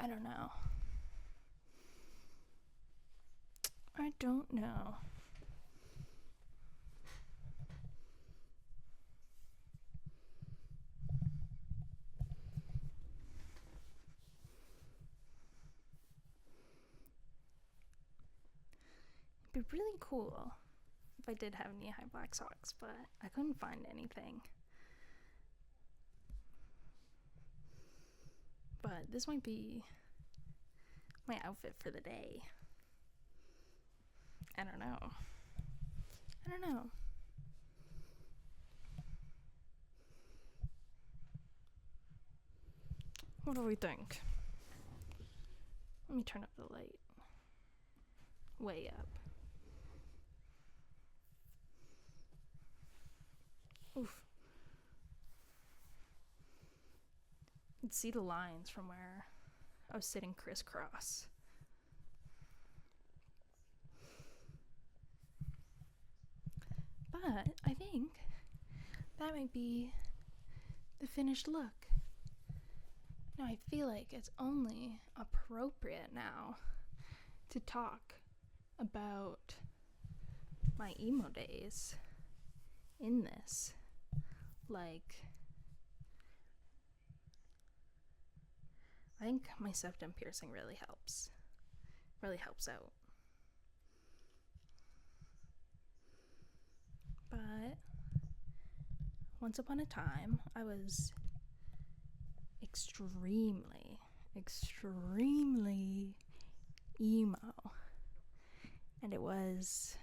I don't know. I don't know. It'd be really cool if I did have knee-high black socks, but I couldn't find anything. But this might be my outfit for the day. I don't know. What do we think? Let me turn up the light. Way up. Oof. You can see the lines from where I was sitting crisscross. But I think that might be the finished look. Now I feel like it's only appropriate now to talk about my emo days in this. Like, I think my septum piercing really helps out. But once upon a time, I was extremely emo, and it was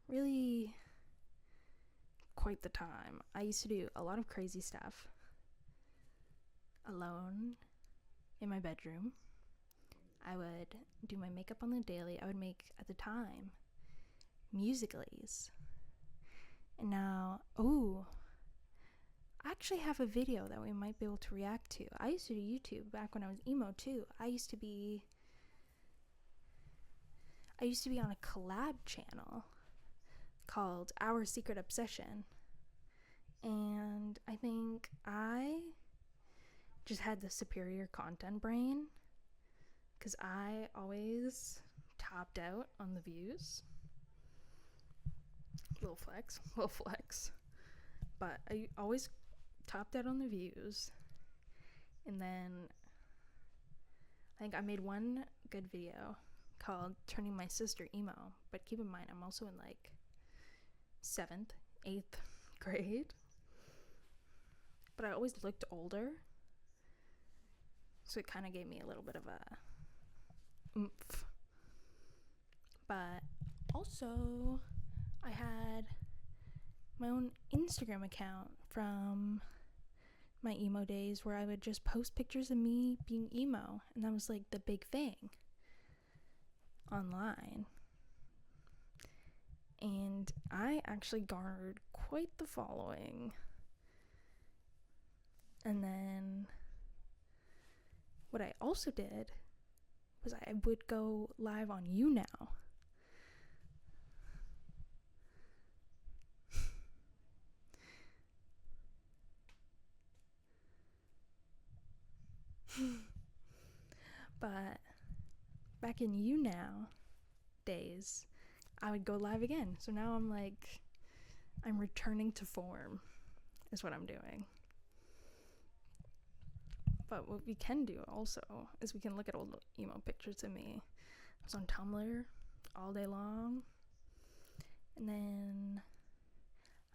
really quite the time. I used to do a lot of crazy stuff alone in my bedroom. I would do my makeup on the daily. I would make, at the time, musicallys. And now, I actually have a video that we might be able to react to. I used to do YouTube back when I was emo too. I used to be on a collab channel called Our Secret Obsession. And I think I just had the superior content brain, because I always topped out on the views. Little flex. But I always topped out on the views. And then I think I made one good video called Turning My Sister Emo. But keep in mind, I'm also in like 7th, 8th grade. But I always looked older. So it kind of gave me a little bit of a oomph. But also, I had my own Instagram account from my emo days where I would just post pictures of me being emo, and that was like the big thing online. And I actually garnered quite the following. And then what I also did was I would go live on You Now. But back in You Now days, I would go live again. So now I'm returning to form is what I'm doing. But what we can do also is we can look at old emo pictures of me. I was on Tumblr all day long. And then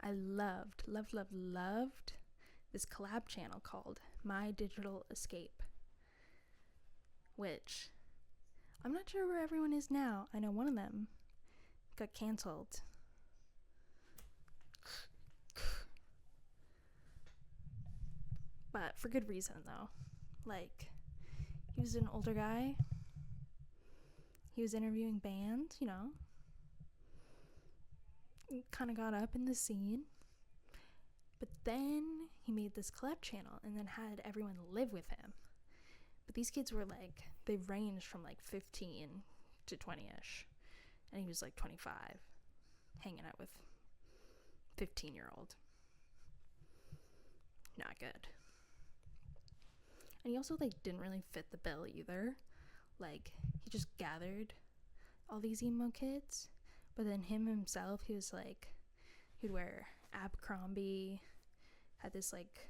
I loved this collab channel called My Digital Escape, which I'm not sure where everyone is now. I know one of them got canceled. But for good reason, though. Like, he was an older guy. He was interviewing bands, kind of got up in the scene. But then he made this collab channel and then had everyone live with him. But these kids were they ranged from 15 to 20-ish. And he was 25, hanging out with 15-year-old. Not good. And he also like didn't really fit the bill either. Like, he just gathered all these emo kids, but then him himself, he was like, he'd wear Abercrombie, had this like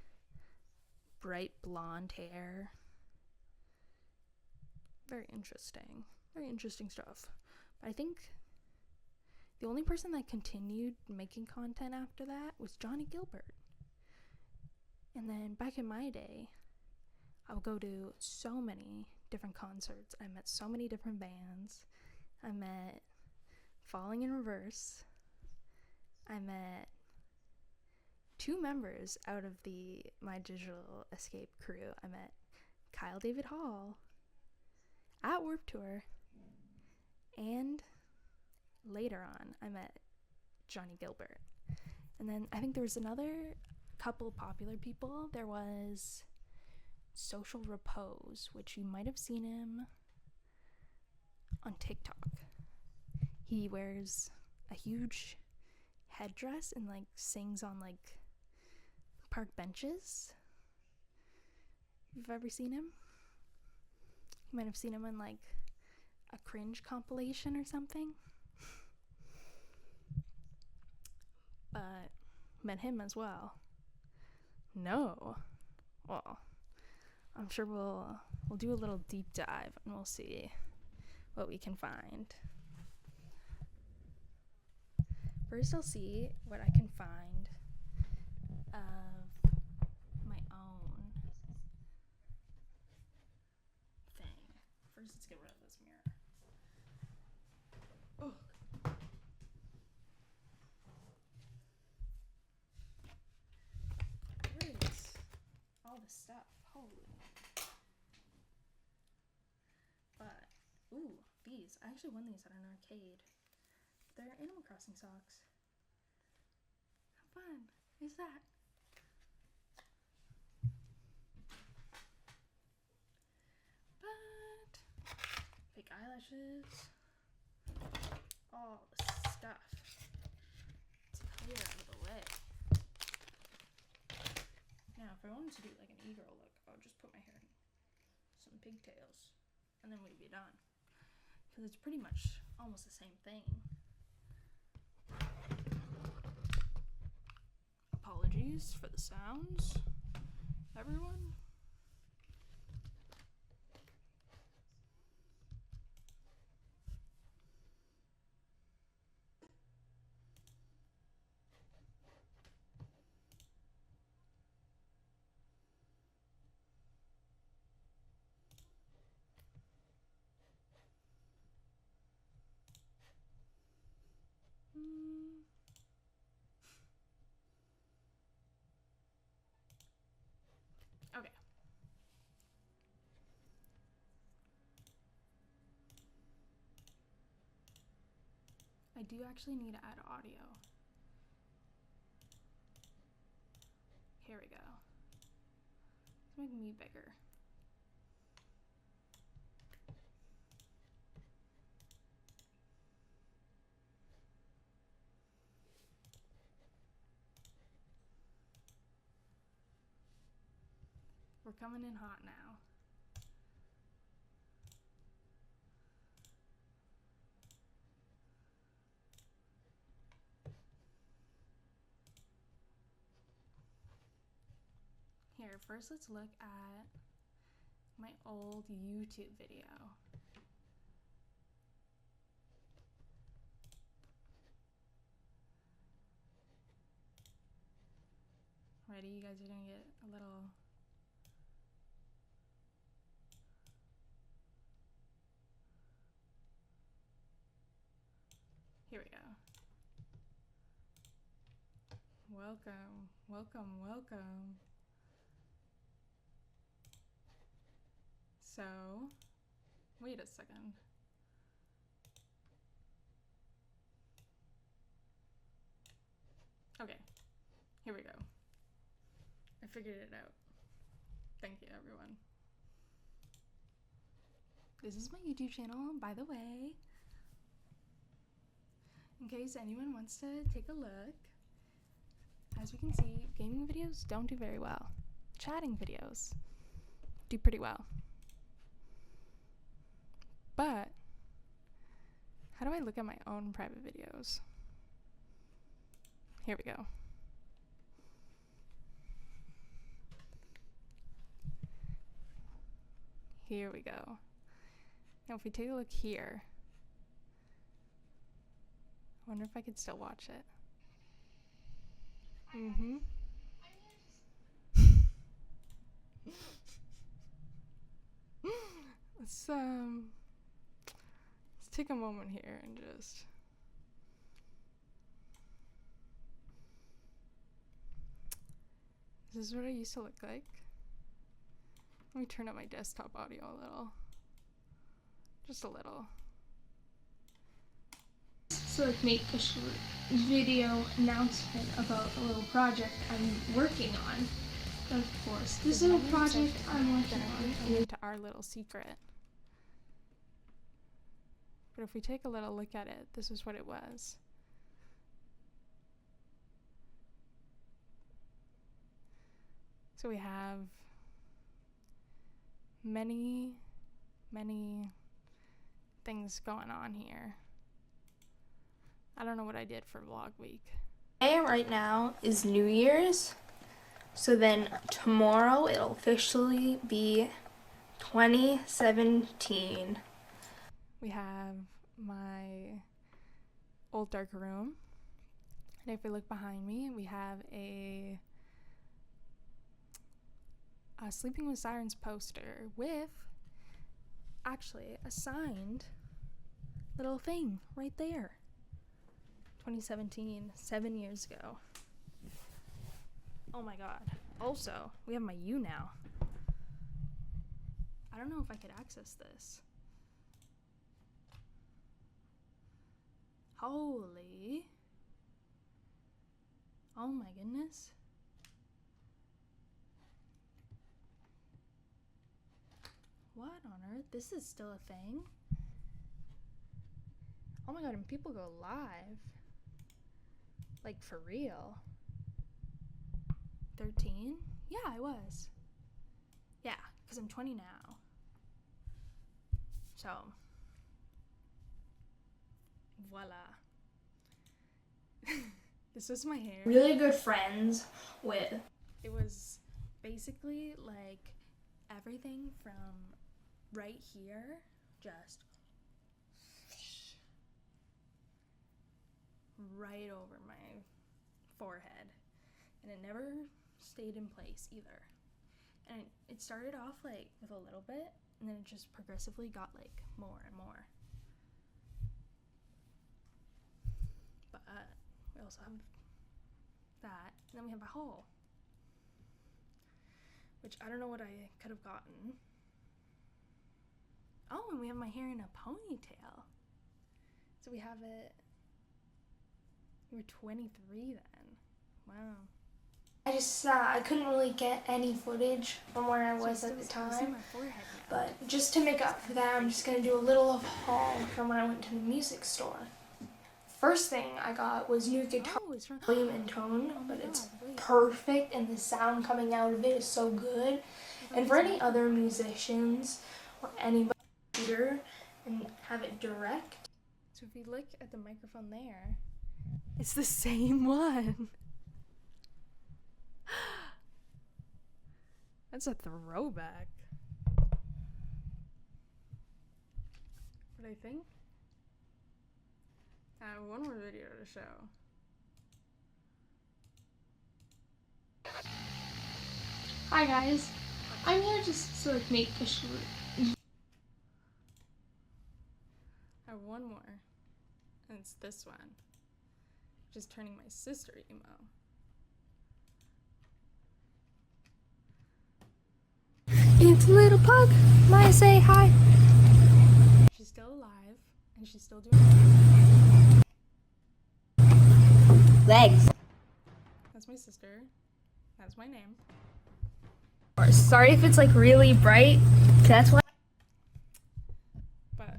bright blonde hair. Very interesting stuff. But I think the only person that continued making content after that was Johnny Gilbert. And then back in my day, I would go to so many different concerts. I met so many different bands. I met Falling in Reverse. I met 2 members out of the My Digital Escape crew. I met Kyle David Hall at Warped Tour, and later on I met Johnny Gilbert. And then I think there was another couple popular people. There was Social Repose, which you might have seen him on TikTok. He wears a huge headdress and like sings on like park benches. If you've ever seen him, you might have seen him in like a cringe compilation or something. But met him as well. No. Well, I'm sure we'll do a little deep dive and we'll see what we can find. First, I'll see what I can find of my own thing. First, let's get rid of this mirror. Oh. Where is all the stuff? Holy. But, ooh, these. I actually won these at an arcade. They're Animal Crossing socks. How fun is that? But fake eyelashes, all the stuff to clear out of the way. Now, if I wanted to do like an e-girl look, I would just put my hair in some pigtails, and then we'd be done. Because it's pretty much almost the same thing. Apologies for the sounds, everyone. Okay. I do actually need to add audio. Here we go. Let's make me bigger. We're coming in hot now. Here, first let's look at my old YouTube video. Ready? You guys are gonna get a little... Here we go. Welcome, welcome, welcome. So, wait a second. Okay, here we go. I figured it out. Thank you, everyone. This is my YouTube channel, by the way. In case anyone wants to take a look. As we can see, gaming videos don't do very well. Chatting videos do pretty well. But how do I look at my own private videos? Here we go. Here we go. Now if we take a look here, I wonder if I could still watch it. Let's take a moment here and just this is what I used to look like. Let me turn up my desktop audio a little. Just a little. So like make a short video announcement about a little project I'm working on. Of course, this little project I'm working on. Into our little secret. But if we take a little look at it, this is what it was. So we have many things going on here. I don't know what I did for vlog week. Today right now is New Year's. So then tomorrow it'll officially be 2017. We have my old dark room. And if we look behind me, we have a Sleeping with Sirens poster with actually a signed little thing right there. 2017, 7 years ago. Oh my god. Also, we have my U now. I don't know if I could access this. Holy. Oh my goodness. What on earth? This is still a thing? Oh my god, and people go live. Like for real. 13? Yeah, I was. Yeah, because I'm 20 now. So, voila. This was my hair. Really good friends with. It was basically like everything from right here, just right over my forehead. And it never stayed in place either. And it started off like with a little bit, and then it just progressively got like more and more. But we also have that, and then we have a hole, which I don't know what I could have gotten. Oh, and we have my hair in a ponytail. So we have it. You were 23 then. Wow. I just I couldn't really get any footage from where I was at the time. But just to make up for that, I'm just gonna do a little of a haul from when I went to the music store. First thing I got was new guitar volume and tone, but it's perfect and the sound coming out of it is so good. And for any other musicians or anybody and have it direct. So if you look at the microphone there, it's the same one. That's a throwback. But I think I have one more video to show. Hi guys, I'm here just to like make a short. I have one more, and it's this one, which is turning my sister emo. It's a little pug. Might say hi. She's still alive, and she's still doing Legs. That's my sister. That's my name. Sorry if it's like really bright. That's why. But,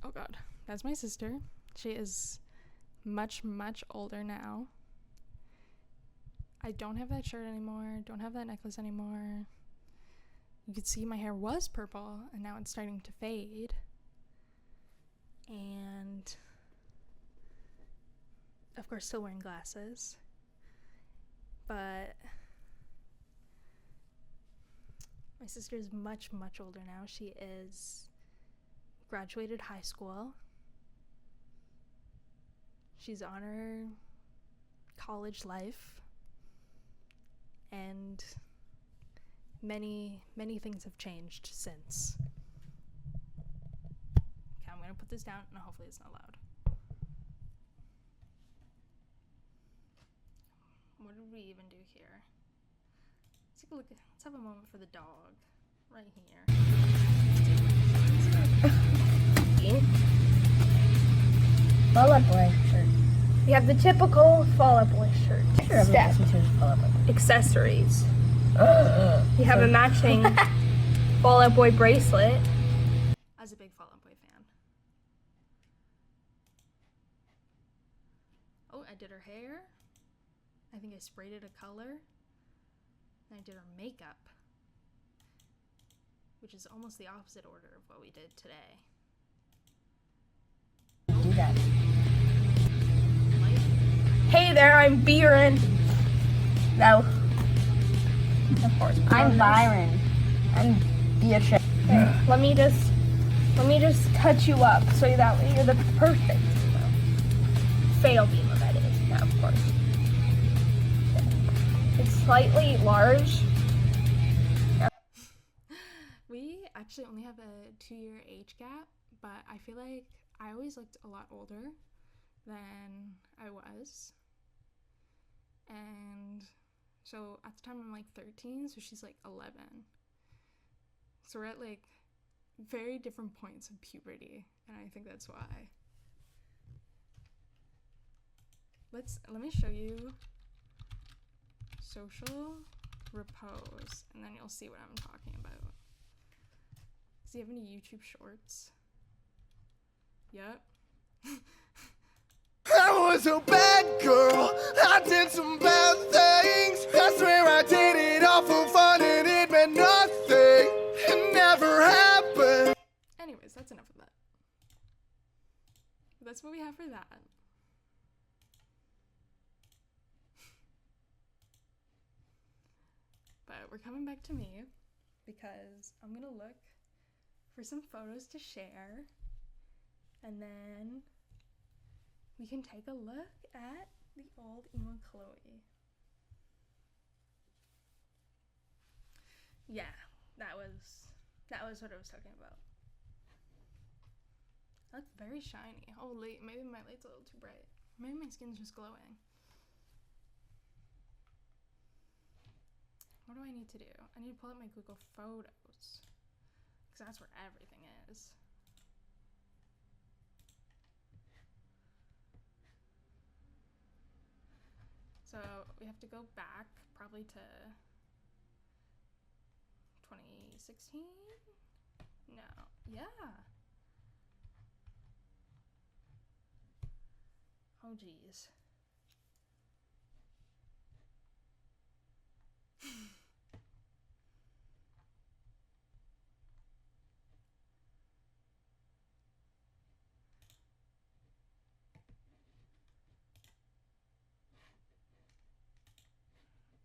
oh god, that's my sister. She is much older now. I don't have that shirt anymore. Don't have that necklace anymore. you could see my hair was purple, and now it's starting to fade. And of course, still wearing glasses. But my sister is much, much older now. She is graduated high school. She's on her college life. And many, many things have changed since. Okay, I'm gonna put this down, and hopefully it's not loud. What did we even do here? Let's take a look. Let's have a moment for the dog. Right here. Fall Out Boy shirt. You have the typical Fall Out Boy shirt. Step. Accessories. You have a matching Fall Out Boy bracelet. I was a big Fall Out Boy fan. Oh, I did her hair. I think I sprayed it a color. And I did her makeup, which is almost the opposite order of what we did today. Do that. Hey there, I'm Byron. No. Of course. I'm Byron. I'm Beatrice. Okay, let me just touch you up so that way you're the perfect fail beam that is. Now, of course. It's slightly large. We actually only have a 2-year age gap, but I feel like I always looked a lot older than I was. And so at the time I'm like 13, so she's like 11. So we're at like very different points of puberty, and I think that's why. Let me show you social repose, and then you'll see what I'm talking about. Does he have any YouTube shorts? Yep. I was a bad girl, I did some bad things. I swear I did it all for fun and it meant nothing. It never happened. Anyways, that's enough of that. That's what we have for that. But we're coming back to me because I'm gonna look for some photos to share, and then we can take a look at the old emo Chloe. Yeah, that was what I was talking about. I look very shiny. Oh, maybe my light's a little too bright. Maybe my skin's just glowing. What do I need to do? I need to pull up my Google Photos, because that's where everything is. So we have to go back probably to 2016? No. Yeah. Oh, geez.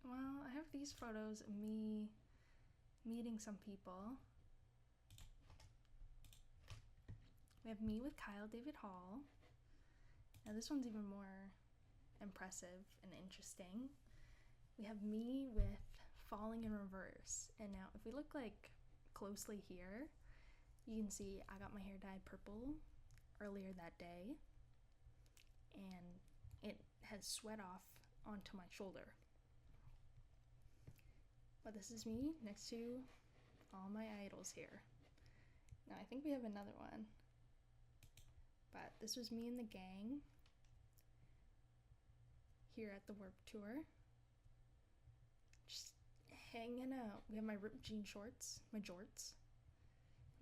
Well, I have these photos of me meeting some people. We have me with Kyle David Hall. Now this one's even more impressive and interesting. We have me with Falling in Reverse. And now if we look like closely here, you can see I got my hair dyed purple earlier that day, and it has sweat off onto my shoulder. But this is me next to all my idols here. Now I think we have another one, but this was me and the gang here at the Warp Tour, just hanging out. We have my ripped jean shorts, my jorts,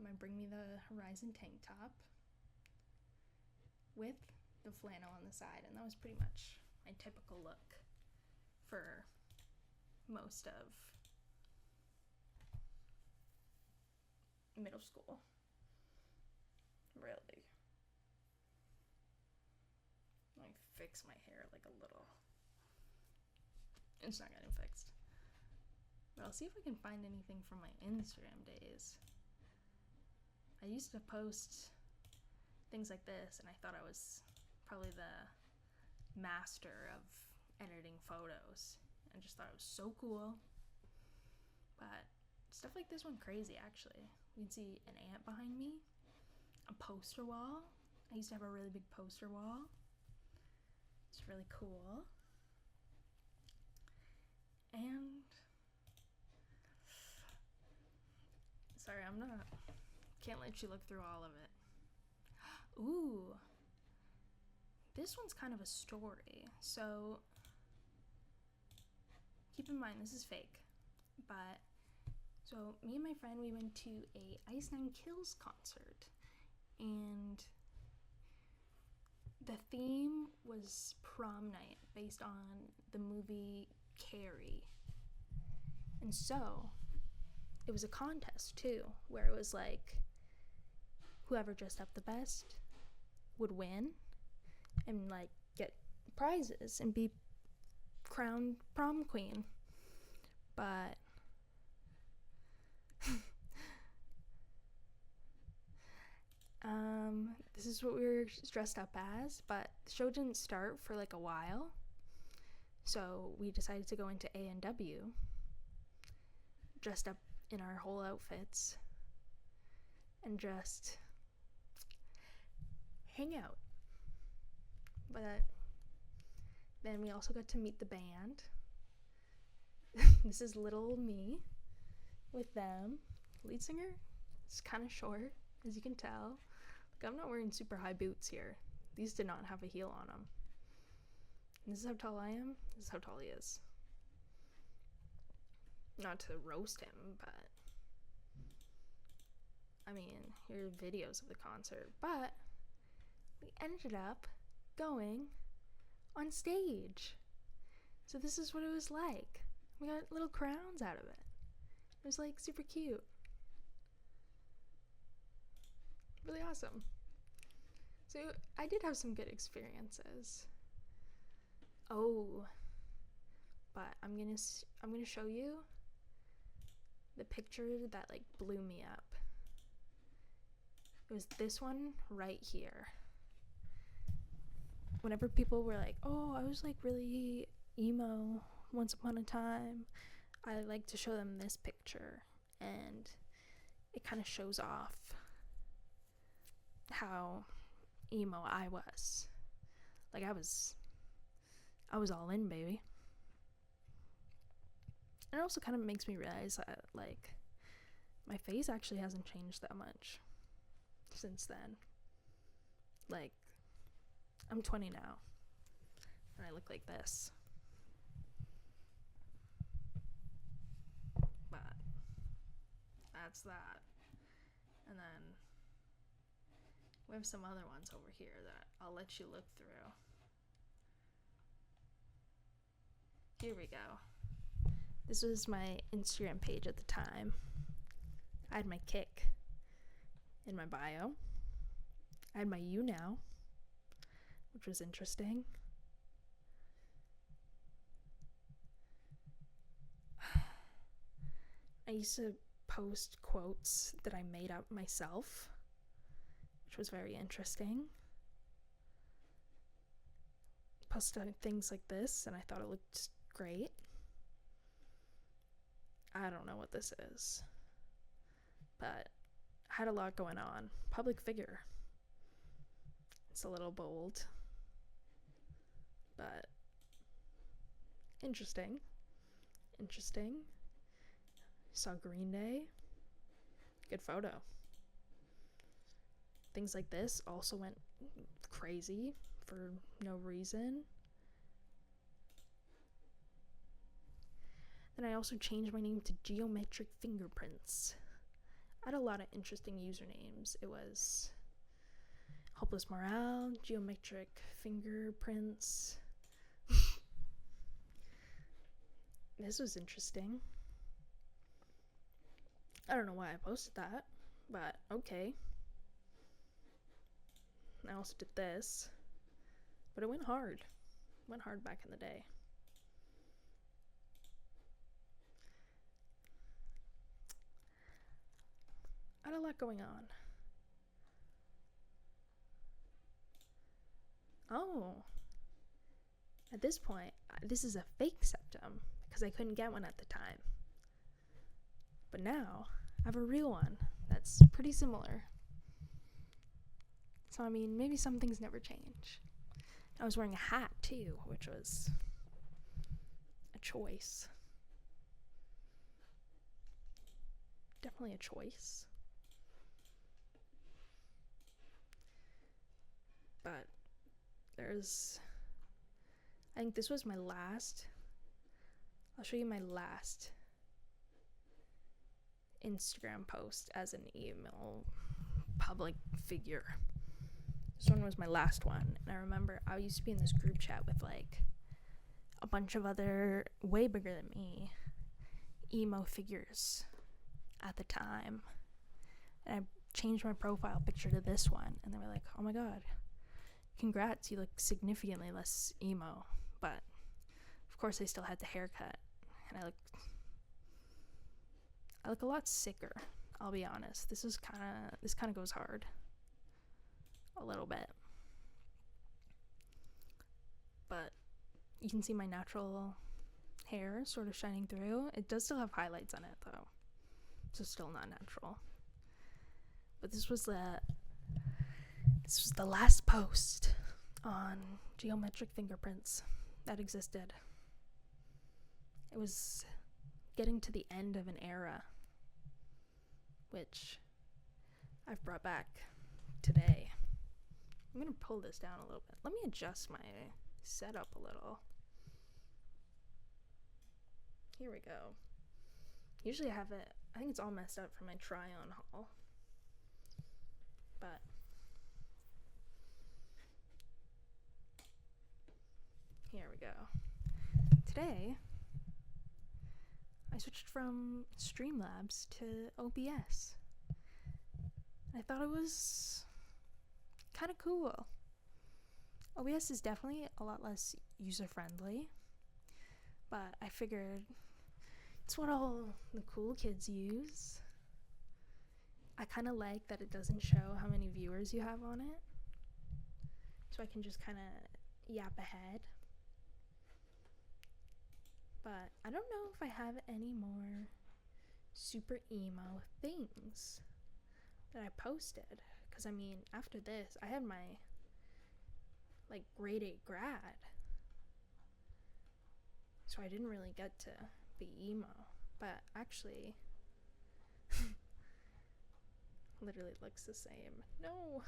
my Bring Me the Horizon tank top with the flannel on the side, and that was pretty much my typical look for most of middle school. Really. Let me fix my hair like a little. It's not getting fixed. But I'll see if I can find anything from my Instagram days. I used to post things like this, and I thought I was probably the master of editing photos. I just thought it was so cool. But stuff like this went crazy, actually. You can see an ant behind me, a poster wall. I used to have a really big poster wall. It's really cool. And sorry, can't let you look through all of it. Ooh, this one's kind of a story. So keep in mind, this is fake, but so me and my friend, we went to a Ice Nine Kills concert, and the theme was prom night based on the movie Carrie. And so it was a contest too, where it was like whoever dressed up the best would win and like get prizes and be crowned prom queen. But this is what we were dressed up as, but the show didn't start for like a while, so we decided to go into A&W dressed up in our whole outfits and just hang out. But then we also got to meet the band. This is little me with them. Lead singer is kind of short, as you can tell. Like, I'm not wearing super high boots here. These did not have a heel on them. And this is how tall I am. This is how tall he is. Not to roast him, but I mean, here are videos of the concert. But we ended up going on stage. So this is what it was like. We got little crowns out of it. It was like super cute. Really awesome. So I did have some good experiences. Oh, but I'm gonna show you the picture that like blew me up. It was this one right here. Whenever people were like, oh, I was like really emo once upon a time, I like to show them this picture, and it kind of shows off how emo I was. Like I was all in, baby. And it also kind of makes me realize that like my face actually hasn't changed that much since then. Like, I'm 20 now, and I look like this. But that's that. And then we have some other ones over here that I'll let you look through. Here we go. This was my Instagram page at the time. I had my kick in my bio. I had my you now, which was interesting. I used to post quotes that I made up myself, which was very interesting. Posted things like this, and I thought it looked great. I don't know what this is, but I had a lot going on. Public figure. It's a little bold, but interesting. Saw Green Day. Good photo. Things like this also went crazy for no reason. Then I also changed my name to Geometric Fingerprints. I had a lot of interesting usernames. It was Hopeless Morale, Geometric Fingerprints. This was interesting. I don't know why I posted that, But okay. I also did this. But it went hard. It went hard back in the day. I had a lot going on. Oh. At this point, this is a fake septum because I couldn't get one at the time. But now, I have a real one that's pretty similar. So, I mean, maybe some things never change. I was wearing a hat, too, which was a choice. Definitely a choice. But I think this was my last. I'll show you my last Instagram post as an emo public figure. This one was my last one, and I remember I used to be in this group chat with like a bunch of other way bigger than me emo figures at the time, and I changed my profile picture to this one, and they were like, oh my god, congrats, you look significantly less emo. But of course I still had the haircut, and I look a lot sicker, I'll be honest. This kind of goes hard a little bit, but you can see my natural hair sort of shining through. It does still have highlights on it though, so still not natural. But this was the last post on geometric fingerprints that existed. It was getting to the end of an era, which I've brought back today. I'm gonna pull this down a little bit. Let me adjust my setup a little. Here we go. Usually I have it, I think it's all messed up from my try-on haul. But here we go. Today, I switched from Streamlabs to OBS. I thought it was kind of cool. OBS is definitely a lot less user-friendly, but I figured it's what all the cool kids use. I kind of like that it doesn't show how many viewers you have on it, so I can just kind of yap ahead. But I don't know if I have any more super emo things that I posted, because I mean, after this I had my like grade 8 grad, so I didn't really get to be emo. But actually literally looks the same. No,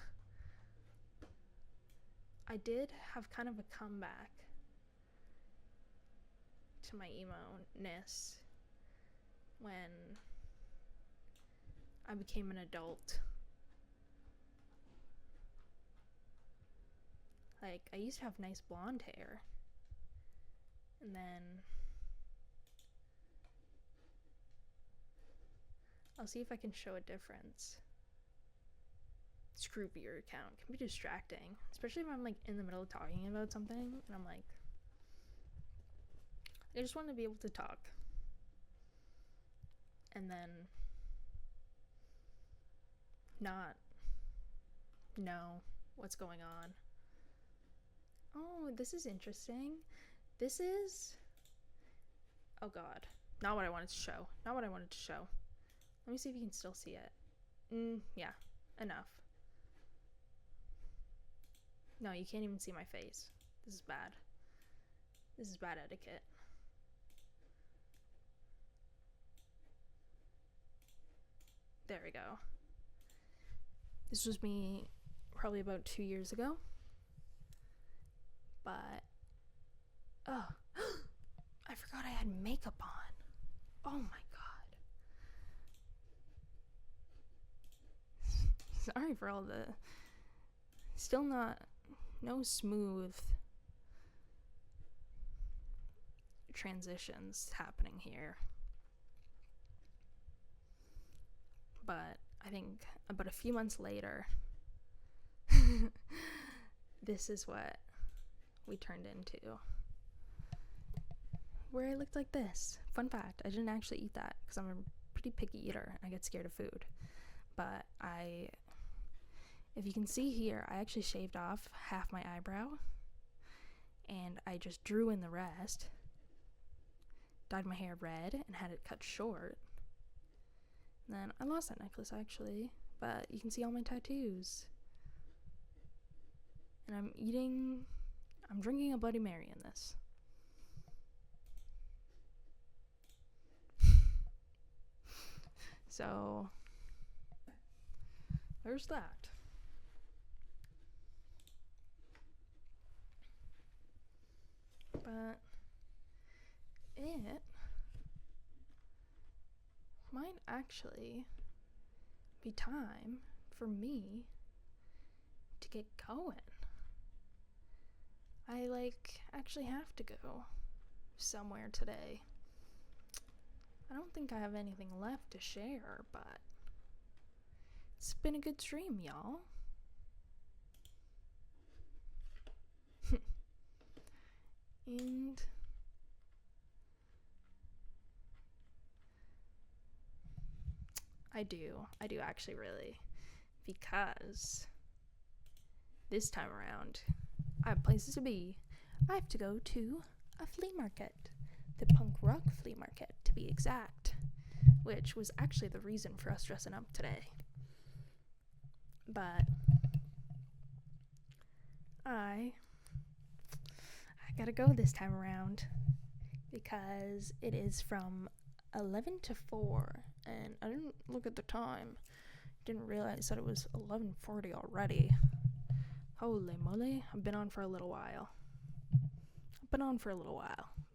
I did have kind of a comeback to my emo-ness when I became an adult. Like, I used to have nice blonde hair, and then I'll see if I can show a difference. Screw your account. It can be distracting, especially if I'm like in the middle of talking about something and I'm like, I just want to be able to talk and then not know what's going on. Oh, this is interesting. This is, oh god, not what I wanted to show. Not what I wanted to show. Let me see if you can still see it. Yeah, enough. No, you can't even see my face. This is bad. This is bad etiquette. There we go. This was me probably about 2 years ago. But, oh, I forgot I had makeup on. Oh my god. Sorry for all the, still no smooth transitions happening here. But I think about a few months later, this is what we turned into. Where I looked like this. Fun fact, I didn't actually eat that because I'm a pretty picky eater and I get scared of food. But if you can see here, I actually shaved off half my eyebrow and I just drew in the rest, dyed my hair red and had it cut short. And then I lost that necklace actually, but you can see all my tattoos. And I'm drinking a Bloody Mary in this. So, there's that. But it might actually be time for me to get going. I actually have to go somewhere today. I don't think I have anything left to share, but it's been a good stream, y'all. And I do actually really, because this time around I have places to be. I have to go to a flea market, the punk rock flea market to be exact, which was actually the reason for us dressing up today. But I gotta go this time around because it is from 11 to 4 and I didn't look at the time. Didn't realize that it was 11:40 already. Holy moly, I've been on for a little while.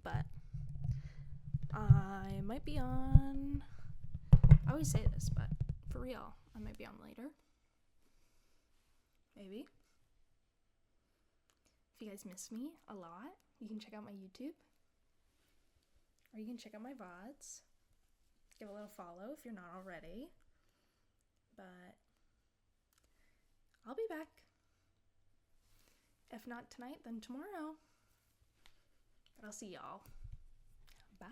But I might be on, I always say this, but for real, I might be on later. Maybe. If you guys miss me a lot, you can check out my YouTube. Or you can check out my VODs. Give a little follow if you're not already. But I'll be back. If not tonight, then tomorrow. But I'll see y'all. Bye.